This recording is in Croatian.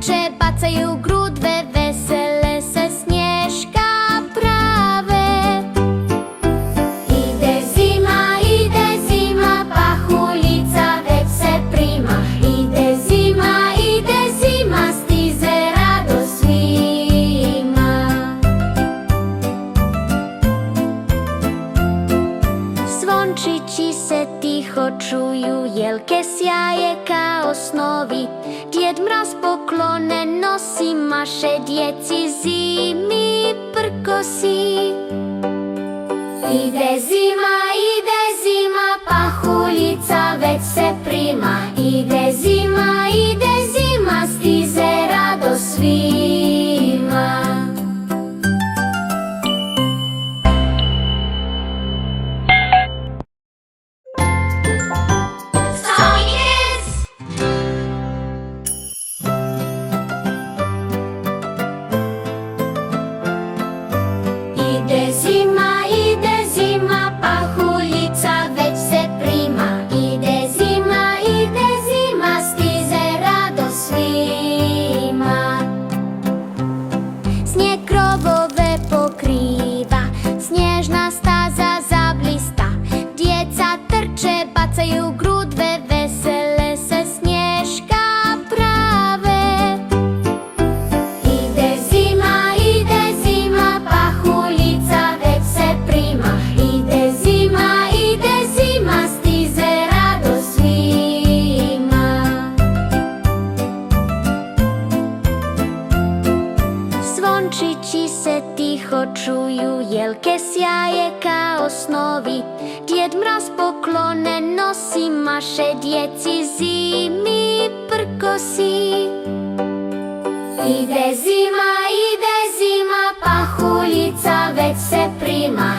trče, bacaju grudve, vesele se Snježka prave. Ide zima, pahuljica već se prima. Ide zima, stiže radost svima. Zvončići se tiho čuju, jelke sjaje kao snovi. Djed Mraz poklone nosi, maše djeci zimi prkosi. Ide zima, pahuljica već se prima. Ide zima, stiže radost svima. Ide zima, pahuljica već se prima. Ide zima, stiže radost svima. Snijeg krovove pokriva, snježna staza zablista. Djeca trče, bacaju grudve, vesele se Snježka prave. Ide zima, pahuljica već se prima. Ide zima, stiže radost svima. Zvončići se tiho čuju, jelke sjaje kao snovi. Djed Mraz poklone nosi, maše djeci zimi prkosi. Ide zima, pahuljica već se prima.